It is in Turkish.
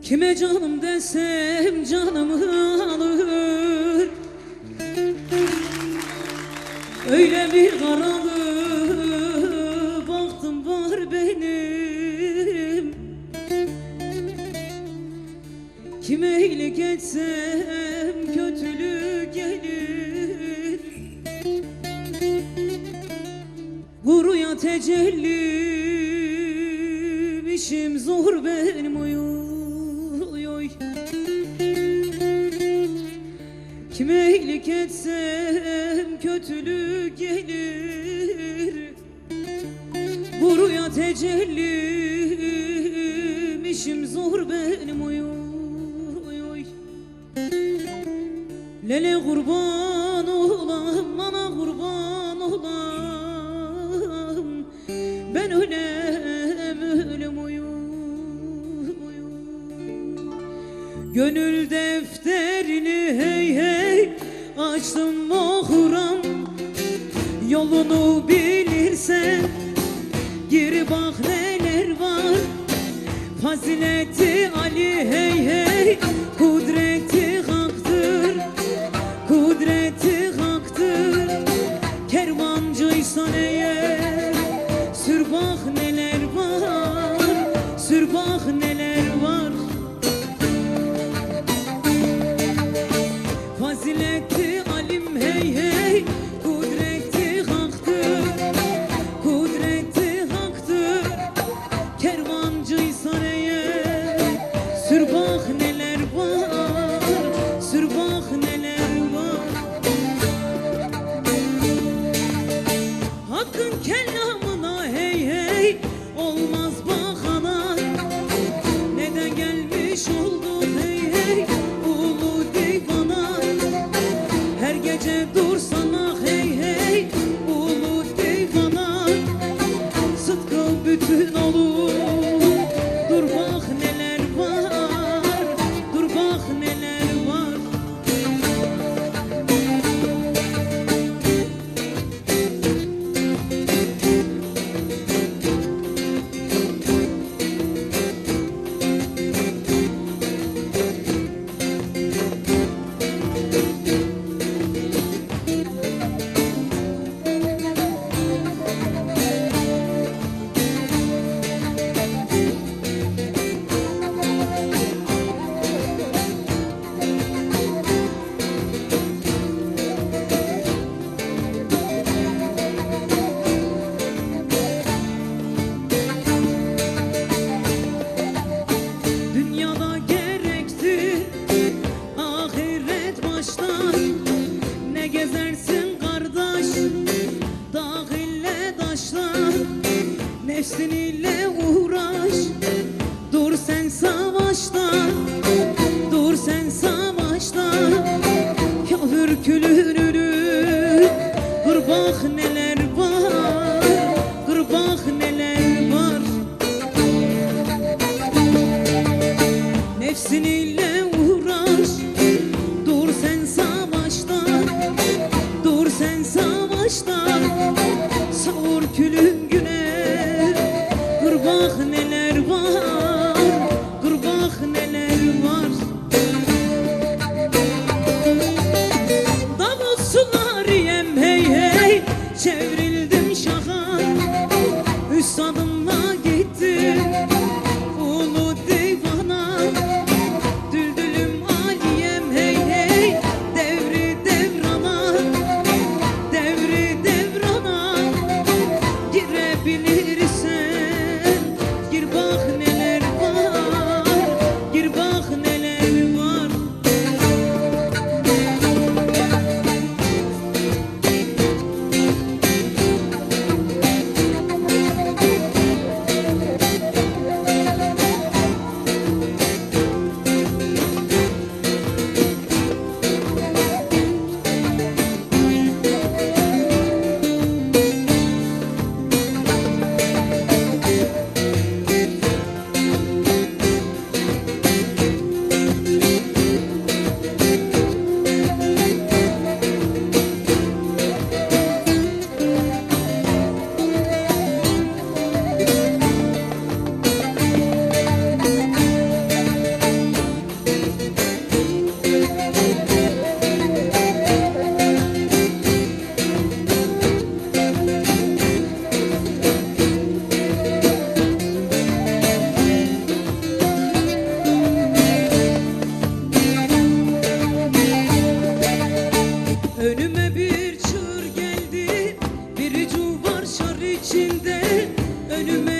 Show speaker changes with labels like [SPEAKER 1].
[SPEAKER 1] Kime canım desem canımı alır. Öyle bir karalı baktım var benim. Kime iyilik etsem kötülük gelir. Guruya tecellim, işim zor benim oy oy. Kime iyilik etsem kötülük gelir. Guruya tecellim, işim zor benim oy oy. Lele kurban olam, ana kurban olam. Ben ölem ölem oy oy. Gönül defterini hey hey açtım okuram. Yolunu bilirsen gir bak neler var. Fazileti Ali hey hey, kudreti haktır, kudreti haktır. Kervancıysan eğer sür bak neler var, sür bak neler var. Fazileti alim hey hey, kudreti haktır, kudreti haktır. Kervancıysan eğer sür bak neler var, sür bak neler var. Hakkın kelamına hey hey olmaz bakana. Neden gelmiş olduk hey hey ulu divana. Her gece dursana hey hey ulu divana. Sıtkı bütün olur. Dur bak neler var, dur bak neler var. Dünyada gerekti ahiret başlar. Ne gezersin kardeş dağ ile taşlar. Nefsin ile uğraş, dur sen savaşta, dur sen savaşta. Kafir külününü kır bak neler var, kır bak neler var. Nefsin ile uğraş, dur sen savaşta, dur sen savaşta. Savur külün güne, kır bak önüme